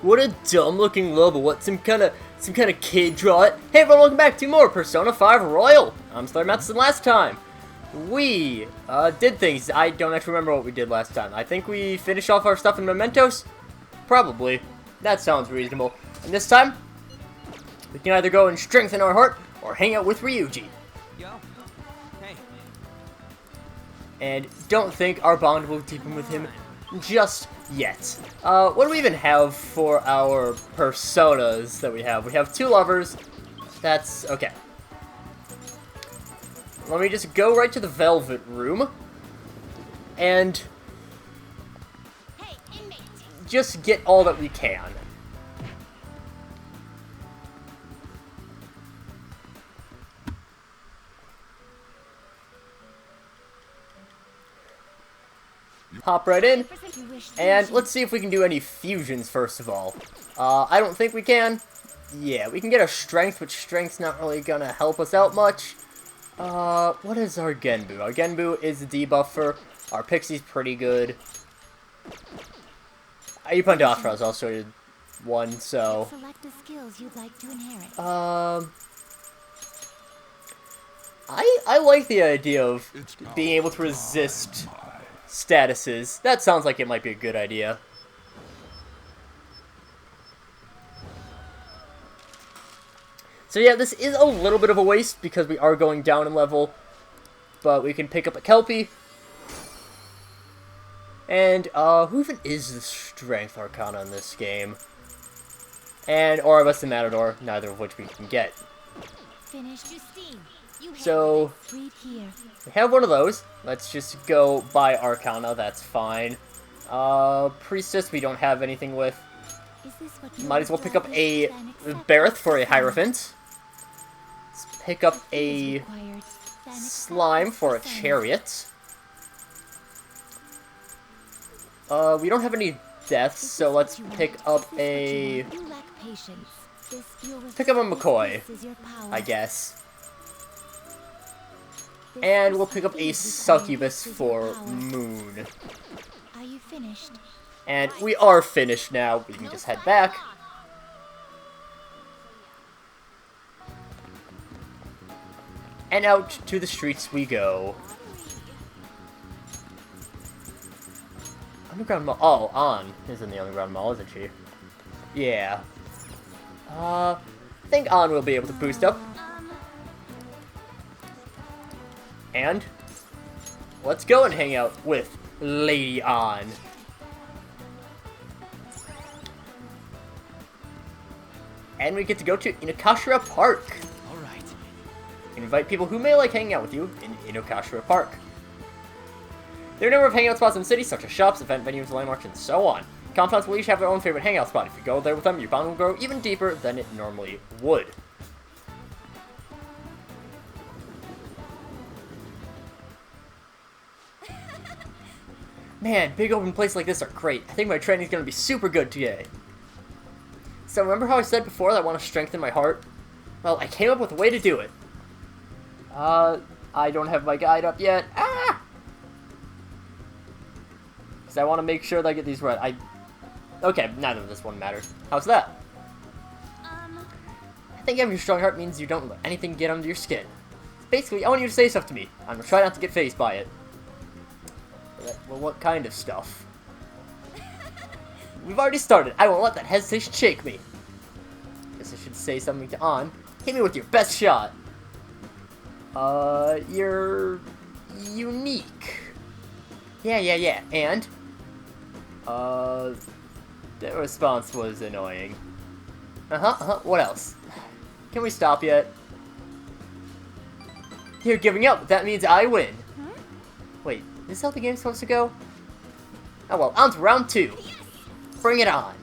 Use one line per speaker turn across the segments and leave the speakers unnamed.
What a dumb-looking level. What, some kind of kid draw it? Hey everyone, welcome back to more Persona 5 Royal. I'm SlayerMathis, and last time we did things. I don't actually remember what we did last time. I think we finished off our stuff in Mementos? Probably. That sounds reasonable. And this time, we can either go and strengthen our heart, or hang out with Ryuji.
Yo. Hey.
And don't think our bond will deepen with him just yet. What do we even have for our personas that we have? We have 2 lovers. That's okay. Let me just go right to the Velvet Room and just get all that we can. Hop right in, and let's see if we can do any fusions first of all. I don't think we can. Yeah, we can get a strength, which strength's not really gonna help us out much. What is our Genbu? Our Genbu is a debuffer. Our Pixie's pretty good. Ipandatra is also one, so...
Select the skills you'd like to inherit.
I like the idea of being able to resist statuses. That sounds like it might be a good idea. So yeah, this is a little bit of a waste because we are going down in level, but we can pick up a Kelpie. And who even is the Strength Arcana in this game? And Oribus and Matador, neither of which we can get. So, we have one of those. Let's just go by Arcana, that's fine. Priestess, we don't have anything with. Might as well pick up a Bareth for a Hierophant. Let's pick up a Slime for a Chariot. We don't have any deaths, so let's pick up a... Pick up a McCoy, I guess. And we'll pick up a Succubus for Moon.
Are you finished?
And we are finished now. We can just head back. And out to the streets we go. Underground Mall. Oh, Ann is in the Underground Mall, isn't she? Yeah. I think Ann will be able to boost up. And let's go and hang out with Lady Ann. And we get to go to Inokashira Park.
Alright.
Invite people who may like hanging out with you in Inokashira Park. There are a number of hangout spots in the city, such as shops, event venues, landmarks, and so on. Confidants will each have their own favorite hangout spot. If you go there with them, your bond will grow even deeper than it normally would. Man, big open places like this are great. I think my training's gonna be super good today. So remember how I said before that I want to strengthen my heart? Well, I came up with a way to do it. I don't have my guide up yet. Ah! Because I want to make sure that I get these right. Okay, neither of this one matters. How's that? I think having a strong heart means you don't let anything get under your skin. Basically, I want you to say stuff to me. I'm gonna try not to get fazed by it. Well, what kind of stuff? We've already started. I won't let that hesitation shake me. Guess I should say something to Ann. Hit me with your best shot. You're unique. Yeah. And? The response was annoying. What else? Can we stop yet? You're giving up. That means I win. Wait, is this how the game's supposed to go? Oh well, on to round 2. Bring it on.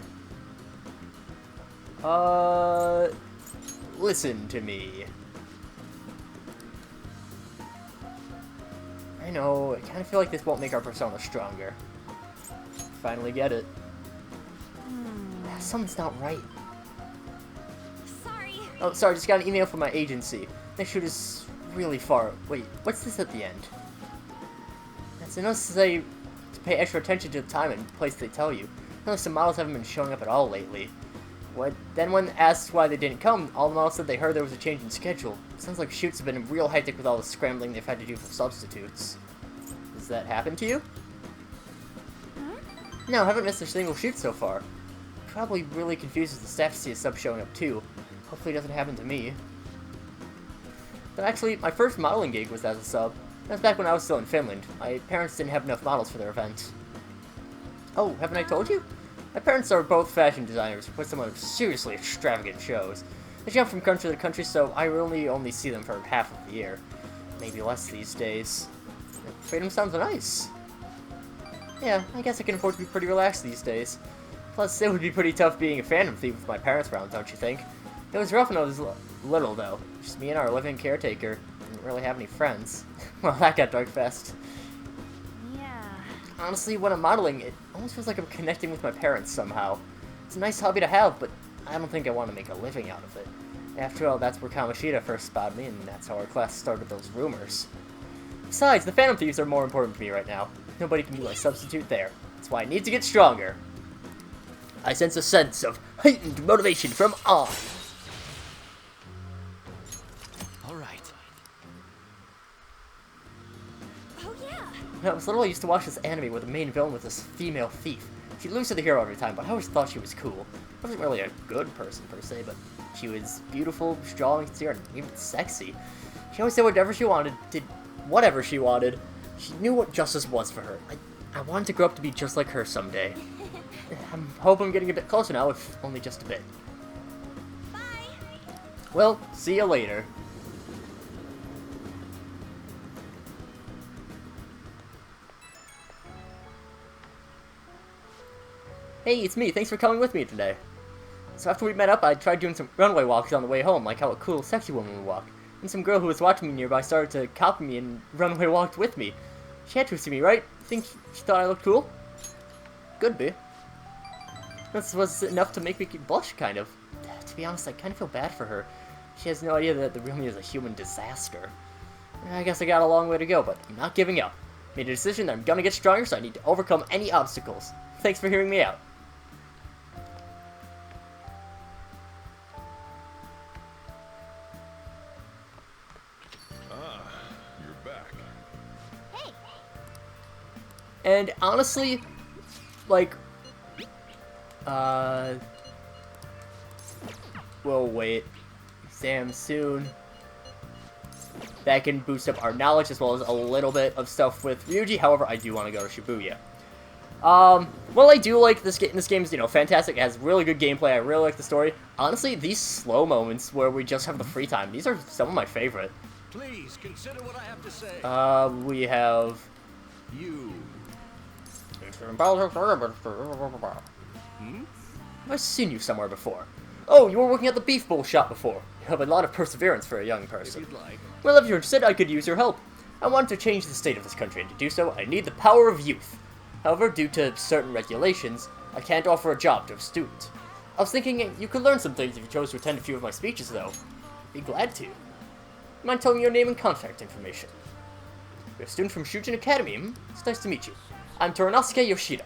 Listen to me. I know, I kind of feel like this won't make our persona stronger. Finally get it. Something's not right.
Sorry.
Oh, sorry, just got an email from my agency. They shoot us really far. Wait, what's this at the end? That's enough to say to pay extra attention to the time and place they tell you. Apparently some models haven't been showing up at all lately. Then when asked why they didn't come, all the models said they heard there was a change in schedule. Sounds like shoots have been real hectic with all the scrambling they've had to do for substitutes. Does that happen to you? No, I haven't missed a single shoot so far. Probably really confuses the staff to see a sub showing up too. Hopefully it doesn't happen to me. But actually, my first modeling gig was as a sub. That was back when I was still in Finland. My parents didn't have enough models for their event. Oh, haven't I told you? My parents are both fashion designers who put some on seriously extravagant shows. They jump from country to country, so I really only see them for half of the year. Maybe less these days. Freedom sounds nice. Yeah, I guess I can afford to be pretty relaxed these days. Plus, it would be pretty tough being a Phantom Thief with my parents around, don't you think? It was rough when I was little, though. Just me and our living caretaker. Didn't really have any friends. Well, that got dark fast.
Yeah.
Honestly, when I'm modeling, it almost feels like I'm connecting with my parents somehow. It's a nice hobby to have, but I don't think I want to make a living out of it. After all, that's where Kamoshida first spotted me, and that's how our class started those rumors. Besides, the Phantom Thieves are more important to me right now. Nobody can be my substitute there. That's why I need to get stronger. I sense a sense of heightened motivation from on.
All right.
Oh yeah.
When I was little, I used to watch this anime where the main villain was this female thief. She loses to the hero every time, but I always thought she was cool. I wasn't really a good person per se, but she was beautiful, strong, sincere, and even sexy. She always did whatever she wanted, did whatever she wanted. She knew what justice was for her. I wanted to grow up to be just like her someday. I hope I'm getting a bit closer now, if only just a bit.
Bye.
Well, see you later. Hey, it's me. Thanks for coming with me today. So after we met up, I tried doing some runway walks on the way home, like how a cool, sexy woman would walk. And some girl who was watching me nearby started to copy me and runway walked with me. She had to see me, right? Think she thought I looked cool? Could be. This was enough to make me blush, kind of. To be honest, I kind of feel bad for her. She has no idea that the real me is a human disaster. I guess I got a long way to go, but I'm not giving up. Made a decision that I'm gonna get stronger, so I need to overcome any obstacles. Thanks for hearing me out.
You're back.
Hey.
And honestly, like, we'll wait. Exam soon. That can boost up our knowledge as well as a little bit of stuff with Ryuji. However, I do want to go to Shibuya. Well, I do like this game. This game is, fantastic. It has really good gameplay. I really like the story. Honestly, these slow moments where we just have the free time, these are some of my favorite.
Please consider what I have to say.
We have...
You.
I've seen you somewhere before. Oh, you were working at the beef bowl shop before. You have a lot of perseverance for a young
If
person.
you'd like.
Well, if you're interested, I could use your help. I want to change the state of this country, and to do so, I need the power of youth. However, due to certain regulations, I can't offer a job to a student. I was thinking you could learn some things if you chose to attend a few of my speeches, though. Be glad to. Mind telling me your name and contact information? You're a student from Shujin Academy, hmm? It's nice to meet you. I'm Toranosuke Yoshida.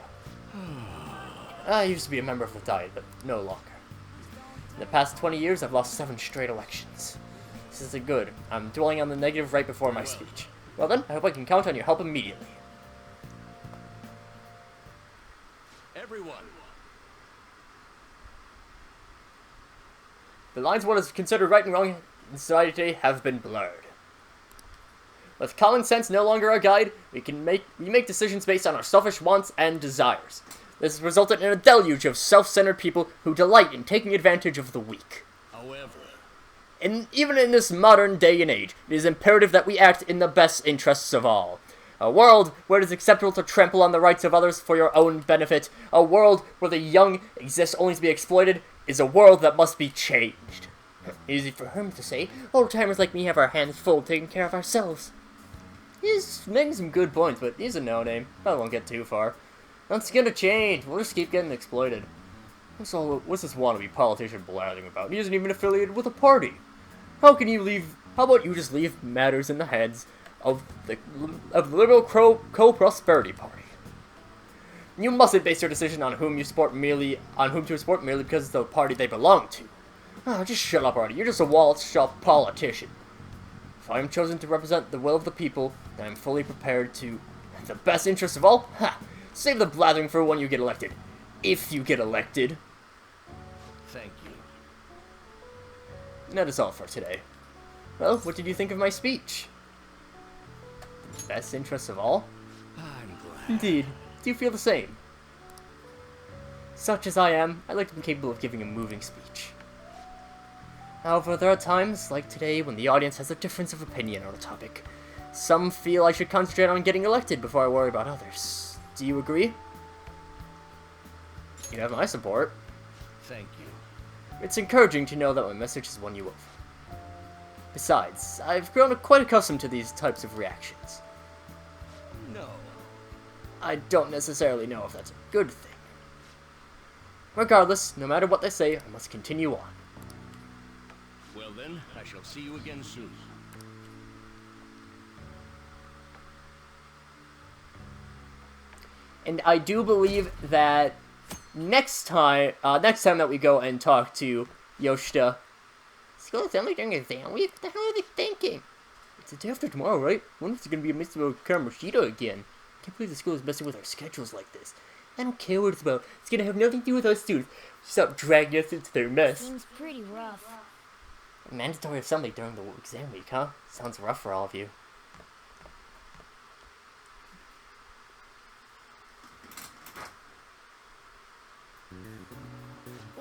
I used to be a member of the Diet, but no longer. In the past 20 years, I've lost 7 straight elections. This isn't good. I'm dwelling on the negative right before my speech. Well then, I hope I can count on your help immediately.
Everyone.
The lines of what is considered right and wrong in society today have been blurred. With common sense no longer our guide, we make decisions based on our selfish wants and desires. This has resulted in a deluge of self-centered people who delight in taking advantage of the weak.
However.
And even in this modern day and age, it is imperative that we act in the best interests of all. A world where it is acceptable to trample on the rights of others for your own benefit, a world where the young exist only to be exploited, is a world that must be changed. Easy for him to say, old-timers like me have our hands full taking care of ourselves. He's making some good points, but he's a no-name. I won't get too far. Nothing's gonna change. We'll just keep getting exploited. What's this wannabe politician blathering about? He isn't even affiliated with a party. How about you just leave matters in the hands of the Liberal Co-Prosperity Party? You mustn't base your decision on whom to support merely because of the party they belong to. Oh, just shut up already. You're just a wall-shut politician. If I am chosen to represent the will of the people, then I'm fully prepared to... The best interest of all? Ha! Save the blathering for when you get elected. If you get elected.
Thank you.
And that is all for today. Well, what did you think of my speech? The best interest of all?
I'm glad.
Indeed. Do you feel the same? Such as I am, I like to be capable of giving a moving speech. However, there are times, like today, when the audience has a difference of opinion on a topic. Some feel I should concentrate on getting elected before I worry about others. Do you agree? You have my support.
Thank you.
It's encouraging to know that my message has won you over. Besides, I've grown quite accustomed to these types of reactions.
No.
I don't necessarily know if that's a good thing. Regardless, no matter what they say, I must continue on.
Well then, I shall see you again soon.
And I do believe that next time that we go and talk to Yoshida, school's only during exam week? What the hell are they thinking? It's the day after tomorrow, right? When is it going to be a Mr. Karamashida again? Can't believe the school is messing with our schedules like this. I don't care what it's about. It's going to have nothing to do with our students. Stop dragging us into their mess.
Seems pretty rough.
Mandatory assembly during the exam week, huh? Sounds rough for all of you.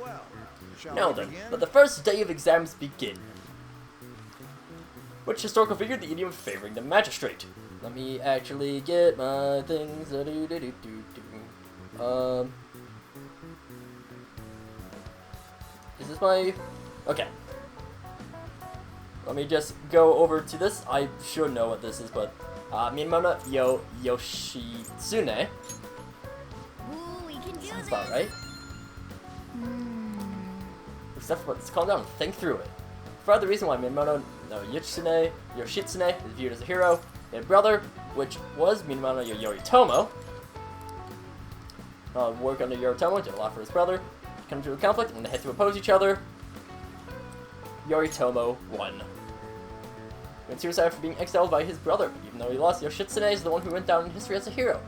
Well, shall
Now
we
then,
begin?
let the first day of exams begin. Which historical figure the idiom favoring the magistrate? Let me actually get my things. Is this my... Okay. Let me just go over to this. I should know what this is, but... Minamona Yoshitsune.
Ooh, we can do
Sounds
this.
about right. Except for, let's calm down and think through it. For the reason why Minamoto no Yoshitsune is viewed as a hero, he had a brother, which was Minamoto Yoritomo. Work under Yoritomo, did a lot for his brother. Come to a conflict, and they had to oppose each other. Yoritomo won. He went suicide for being exiled by his brother, but even though he lost, Yoshitsune is the one who went down in history as a hero.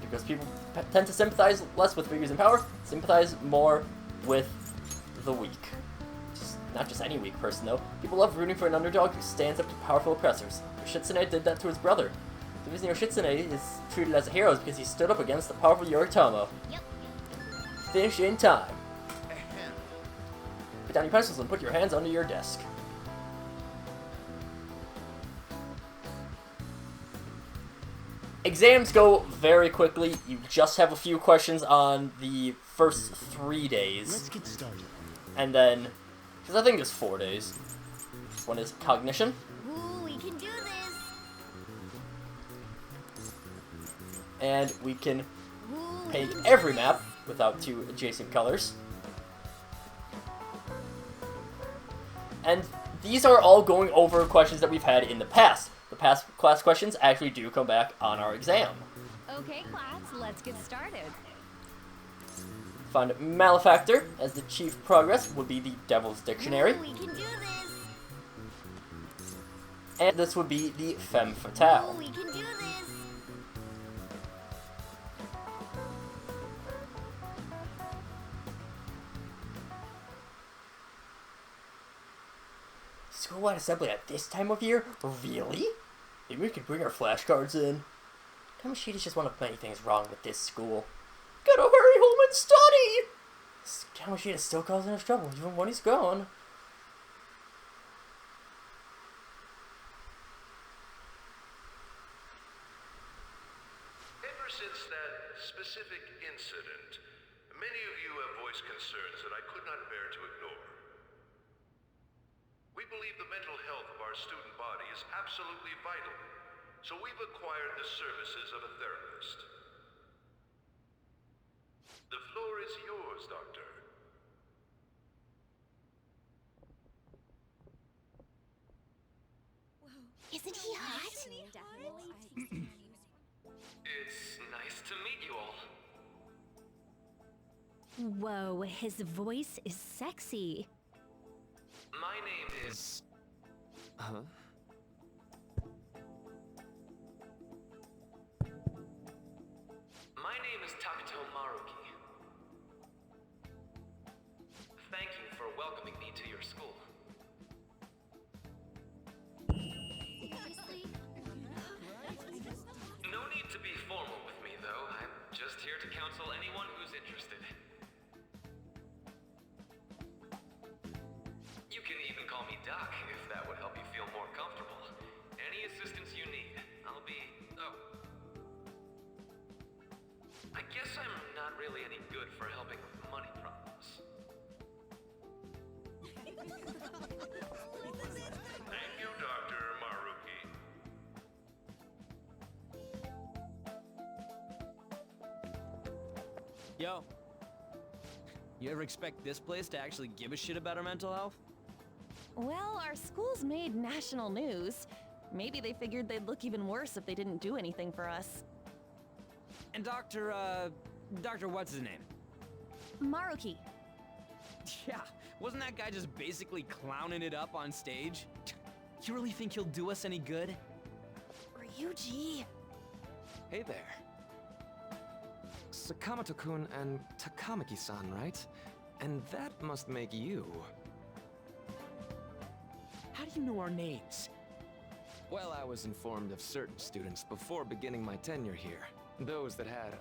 Because people tend to sympathize less with figures in power, sympathize more with the weak. Not just any weak person, though. People love rooting for an underdog who stands up to powerful oppressors. Yoshitsune did that to his brother. The reason Yoshitsune is treated as a hero is because he stood up against the powerful Yoritomo.
Yep.
Finish in time. Put down your pencils and put your hands under your desk. Exams go very quickly. You just have a few questions on the first 3 days.
Let's get started.
And then, because I think there's 4 days. One is cognition.
Ooh, we can do this.
And we can
Ooh,
paint
we can
every
do
map without 2 adjacent colors. And these are all going over questions that we've had in the past. The past class questions actually do come back on our exam.
Okay, class, let's get started.
Find malefactor as the chief progress would be the Devil's Dictionary.
Ooh, we can do this.
And this would be the Femme
Ooh,
Fatale.
we can do this.
School-wide assembly at this time of year? Really? Maybe we could bring our flashcards in. Kamoshida's just one of many things wrong with this school. Gotta hurry home and study! Kamoshida's still causing us trouble, even when he's gone.
Ever since that specific incident, many of you have voiced concerns that I could not bear to ignore. We believe the mental health of our student body is absolutely vital, so we've acquired the services of a therapist. The floor is yours, Doctor.
Isn't he hot?
It's nice to meet you all.
Whoa, his voice is sexy.
My name is... Huh? My name is Takuto Maruki. Thank you for welcoming me to your school.
Seriously?
No need to be formal with me, though. I'm just here to counsel anyone who's interested. You can even call me Doc, if that would help you feel more comfortable. Any assistance you need, I'll be... Oh. I guess I'm not really any good for helping with money problems.
Thank you, Dr. Maruki.
Yo. You ever expect this place to actually give a shit about our mental health?
Well, our school's made national news. Maybe they figured they'd look even worse if they didn't do anything for us.
And Dr. what's his name?
Maruki.
Yeah, wasn't that guy just basically clowning it up on stage? You really think he'll do us any good?
Ryuji.
Hey there. Sakamoto-kun and Takamaki-san, right? And that must make you...
How do you know our names?
Well, I was informed of certain students before beginning my tenure here. Those that had,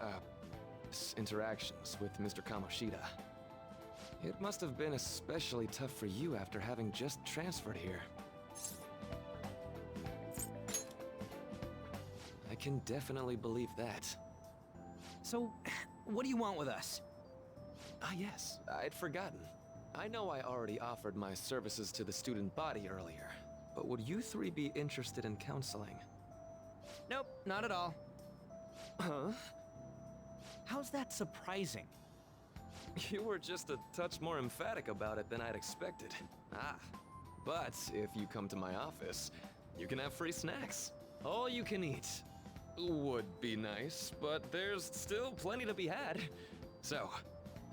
interactions with Mr. Kamoshida. It must have been especially tough for you after having just transferred here. I can definitely believe that.
So, what do you want with us?
Ah, yes, I'd forgotten. I know I already offered my services to the student body earlier, but would you three be interested in counseling?
Nope, not at all.
Huh?
How's that surprising?
You were just a touch more emphatic about it than I'd expected. Ah, but if you come to my office, you can have free snacks. All you can eat. Would be nice, but there's still plenty to be had. So,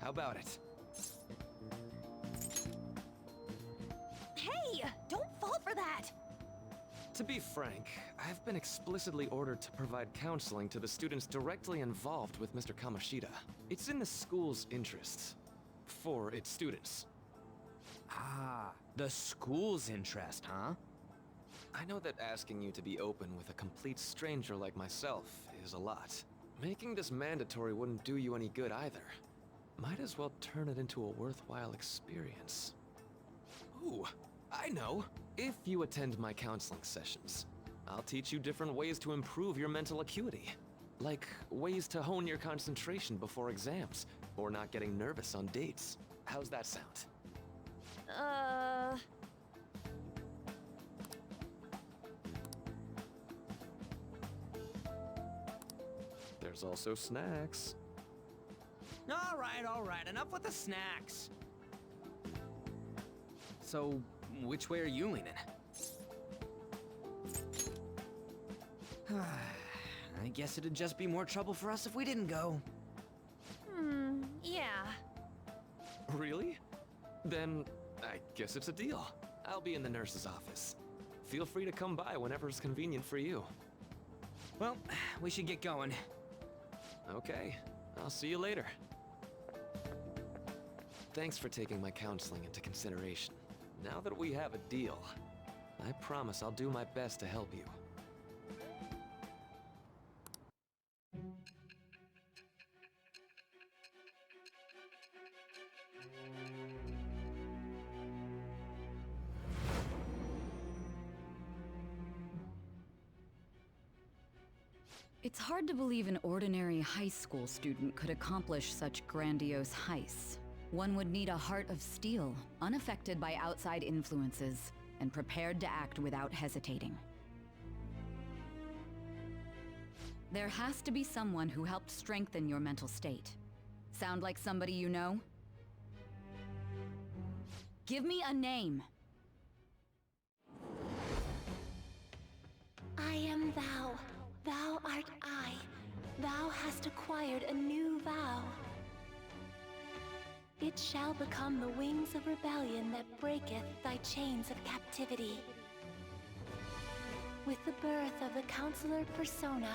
how about it?
Hey, don't fall for that.
To be frank, I've been explicitly ordered to provide counseling to the students directly involved with Mr. Kamoshida. It's in the school's interests. For its students.
Ah, the school's interest, huh?
I know that asking you to be open with a complete stranger like myself is a lot. Making this mandatory wouldn't do you any good either. Might as well turn it into a worthwhile experience. Ooh, I know. If you attend my counseling sessions, I'll teach you different ways to improve your mental acuity. Like ways to hone your concentration before exams, or not getting nervous on dates. How's that sound? There's also snacks.
All right, enough with the snacks. So, which way are you leaning? I guess it'd just be more trouble for us if we didn't go.
Yeah.
Really? Then I guess it's a deal. I'll be in the nurse's office. Feel free to come by whenever it's convenient for you.
Well, we should get going.
Okay, I'll see you later. Thanks for taking my counseling into consideration. Now that we have a deal, I promise I'll do my best to help you.
It's hard to believe an ordinary high school student could accomplish such grandiose heists. One would need a heart of steel, unaffected by outside influences, and prepared to act without hesitating. There has to be someone who helped strengthen your mental state. Sound like somebody you know? Give me a name.
I am thou. Thou art I. Thou hast acquired a new vow. it shall become the wings of rebellion that breaketh thy chains of captivity. With the birth of the Counselor Persona,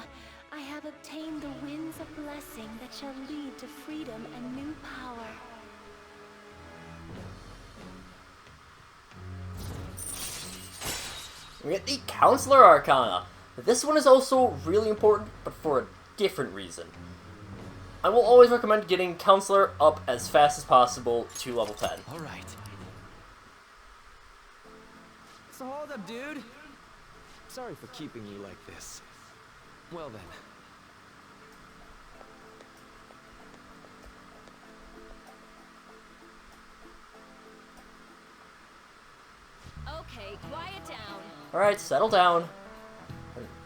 I have obtained the winds of blessing that shall lead to freedom and new power.
We get the Counselor Arcana. This one is also really important, but for a different reason. I will always recommend getting Counselor up as fast as possible to level 10.
Alright. So hold up, dude.
Sorry for keeping you like this. Well then.
Okay, quiet down.
Alright, settle down.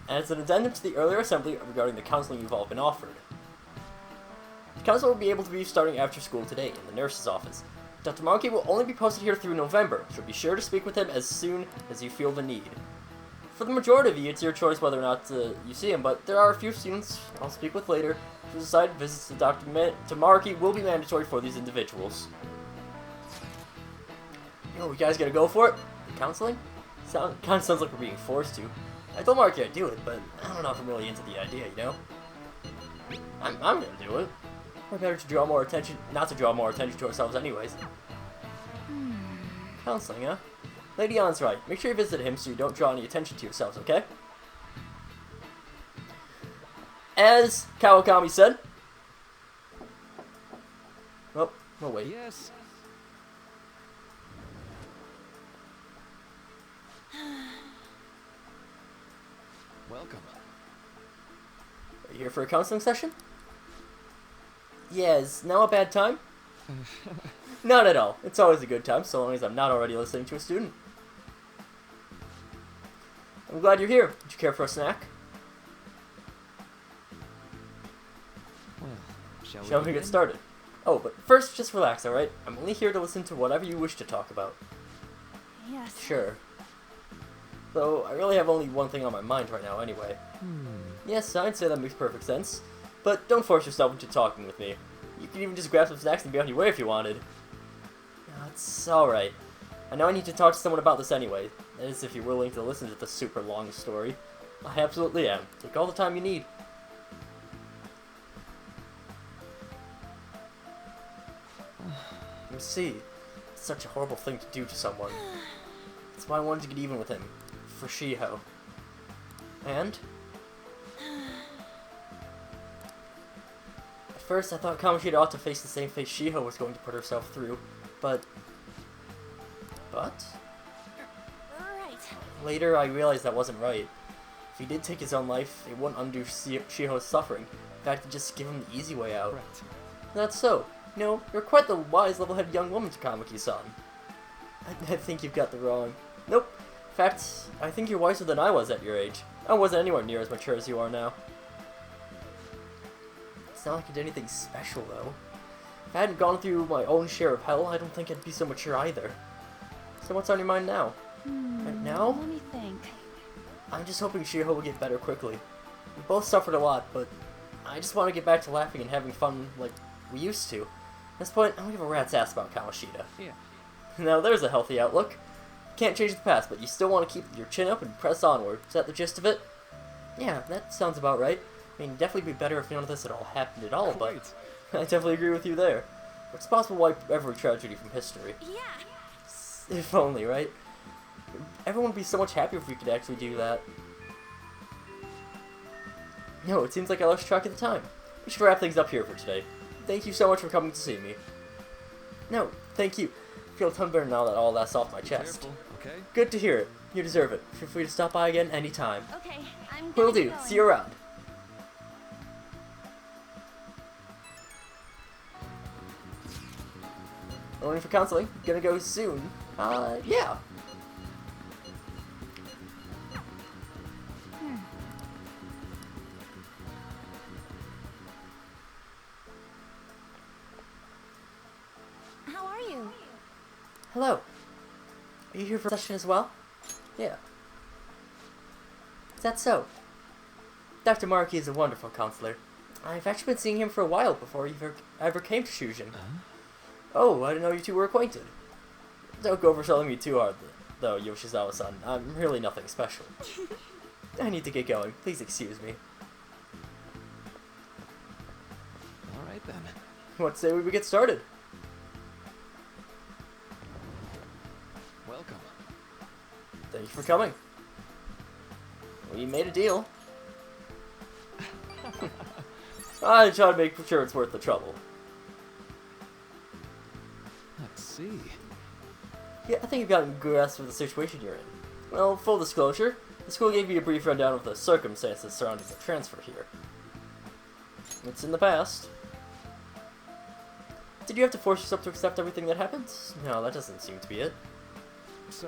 As an addendum to the earlier assembly regarding the counseling you've all been offered. The counselor will be able to be starting after school today in the nurse's office. Dr. Monkey will only be posted here through November, so be sure to speak with him as soon as you feel the need. For the majority of you, it's your choice whether or not you see him, but there are a few students I'll speak with later who decide visits to Dr. Tamaraki will be mandatory for these individuals. You guys gonna go for it? Counseling? Kind of sounds like we're being forced to. I told Marky I'd do it, but I don't know if I'm really into the idea, you know? I'm gonna do it. We're better to draw more attention, not to draw more attention to ourselves anyways. Counseling, huh? Lady Ann's right. Make sure you visit him so you don't draw any attention to yourselves, okay? As Kawakami said... Oh, wait.
Yes. Welcome.
Are you here for a counseling session? Yeah, is now a bad time? Not at all. It's always a good time, so long as I'm not already listening to a student. I'm glad you're here. Would you care for a snack?
Well, shall
Shall we
begin?
get started? Oh, but first, just relax, alright? I'm only here to listen to whatever you wish to talk about.
Yes.
Sure. Though, I really have only one thing on my mind right now anyway. Yes, I'd say that makes perfect sense. But don't force yourself into talking with me. You can even just grab some snacks and be on your way if you wanted. No, it's alright. I know I need to talk to someone about this anyway. That is, if you're willing to listen to the super long story. I absolutely am. Take all the time you need. You see, it's such a horrible thing to do to someone. That's why I wanted to get even with him. For Shiho. And? At first, I thought Kamoshida ought to face the same fate Shiho was going to put herself through, but...
Right.
Later, I realized that wasn't right. If he did take his own life, it wouldn't undo Shiho's suffering. In fact, it'd just give him the easy way out.
Right.
That's so. You know, you're quite the wise, level-headed young woman, Takamaki-san. I think you've got the wrong... Nope. In fact, I think you're wiser than I was at your age. I wasn't anywhere near as mature as you are now. It's not like you did anything special, though. If I hadn't gone through my own share of hell, I don't think I'd be so mature either. So what's on your mind now? Right now?
Let me think.
I'm just hoping Shiho will get better quickly. We both suffered a lot, but I just want to get back to laughing and having fun like we used to. At this point, I don't give a rat's ass about Kamoshida.
Yeah.
Now there's a healthy outlook. Can't change the past, but you still want to keep your chin up and press onward. Is that the gist of it? Yeah, that sounds about right. I mean, it'd definitely be better if none of this had all happened at all, but I definitely agree with you there. It's possible to wipe every tragedy from history.
Yeah.
If only, right? Everyone would be so much happier if we could actually do that. No, it seems like I lost track of the time. We should wrap things up here for today. Thank you so much for coming to see me. No, thank you. I feel a ton better now that all that's off my chest.
Careful, okay?
Good to hear it. You deserve it. Feel free to stop by again anytime.
Okay, I'm
Will
gonna
do.
get going.
See you around. Going for counseling. Gonna go soon. Yeah.
How are you?
Hello. Are you here for a session as well? Yeah. Is that so? Dr. Maraki is a wonderful counselor. I've actually been seeing him for a while before he ever came to Shujin. Oh, I didn't know you two were acquainted. Don't go overselling me too hard, though, Yoshizawa-san. I'm really nothing special. I need to get going. Please excuse me.
Alright then.
What say we get started?
Welcome.
Thank you for coming. We made a deal. I try to make sure it's worth the trouble.
Let's see.
Yeah, I think you've gotten a grasp of the situation you're in. Well, full disclosure, the school gave you a brief rundown of the circumstances surrounding the transfer here. It's in the past. Did you have to force yourself to accept everything that happened? No, that doesn't seem to be it.
So,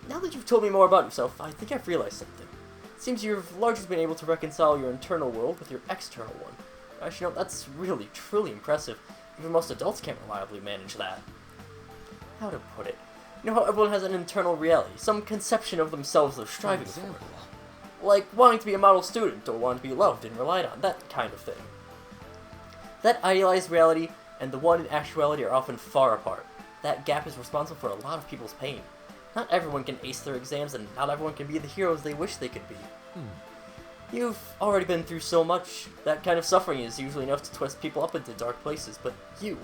Now that you've told me more about yourself, I think I've realized something. It seems you've largely been able to reconcile your internal world with your external one. Actually, no, that's really, truly impressive. Even most adults can't reliably manage that. How to put it? You know how everyone has an internal reality, some conception of themselves they're striving for. Like wanting to be a model student, or wanting to be loved and relied on, that kind of thing. That idealized reality and the one in actuality are often far apart. That gap is responsible for a lot of people's pain. Not everyone can ace their exams, and not everyone can be the heroes they wish they could be. You've already been through so much. That kind of suffering is usually enough to twist people up into dark places, but you're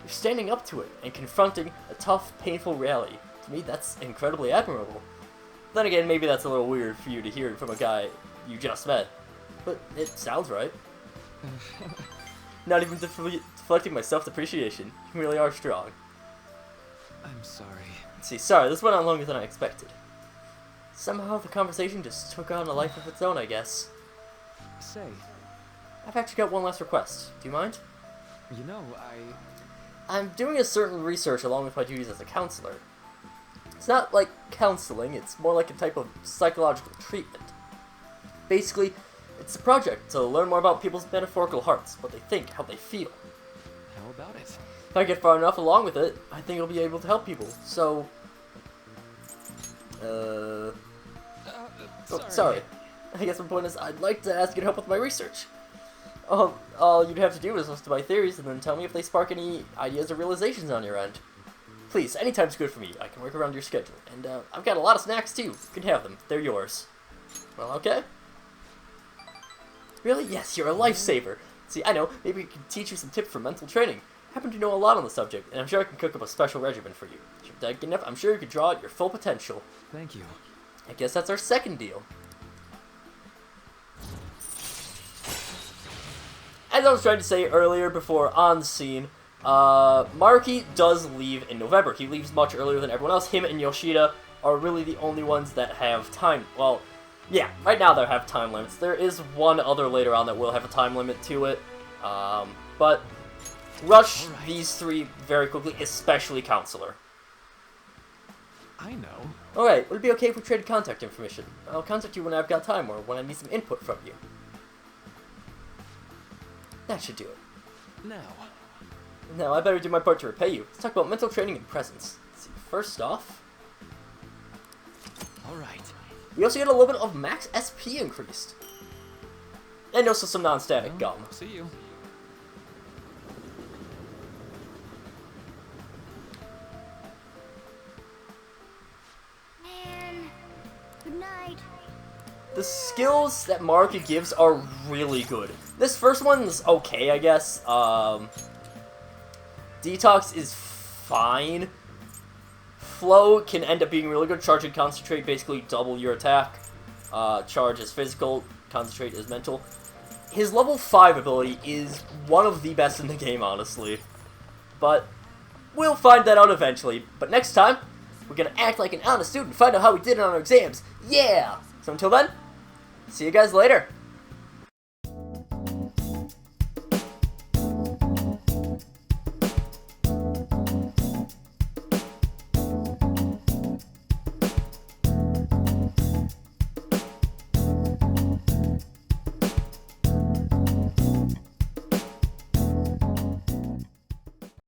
standing up to it and confronting a tough, painful reality. To me, that's incredibly admirable. Then again, maybe that's a little weird for you to hear from a guy you just met. But it sounds right. Not even deflecting my self-depreciation. You really are strong.
I'm sorry.
See, sorry, this went on longer than I expected. Somehow the conversation just took on a life of its own, I guess.
Say,
I've actually got one last request. Do you mind?
you know,
I'm doing a certain research along with my duties as a counselor. It's not like counseling, it's more like a type of psychological treatment. Basically, it's a project to learn more about people's metaphorical hearts, what they think, how they feel.
How about it?
If I get far enough along with it, I think I'll be able to help people, so... sorry. I guess my point is, I'd like to ask you to help with my research. All you'd have to do is listen to my theories and then tell me if they spark any ideas or realizations on your end. Please, anytime's good for me. I can work around your schedule. And, I've got a lot of snacks, too. You can have them. They're yours. Well, okay? Really? Yes, you're a lifesaver. See, I know. Maybe we can teach you some tips for mental training. I happen to know a lot on the subject, and I'm sure I can cook up a special regimen for you. If you're dead enough, I'm sure you can draw out your full potential.
Thank you.
I guess that's our second deal. As I was trying to say earlier before on scene, Maruki does leave in November. He leaves much earlier than everyone else. Him and Yoshida are really the only ones that have time. Well, yeah, right now they have time limits. There is one other later on that will have a time limit to it. But rush these three very quickly, especially Counselor.
I know.
Alright, would it be okay if we traded contact information? I'll contact you when I've got time or when I need some input from you. That should do it. Now, I better do my part to repay you. Let's talk about mental training and presence. Let's see, first off...
Alright.
We also get a little bit of max SP increased. And also some non-static gum.
See you.
Man, good night.
The skills that Maruki gives are really good. This first one's okay, I guess. Detox is fine. Flow can end up being really good. Charge and Concentrate basically double your attack. Charge is physical, Concentrate is mental. His level 5 ability is one of the best in the game, honestly. But we'll find that out eventually. But next time, we're gonna act like an honest student and find out how we did on our exams. Yeah! So until then, see you guys later.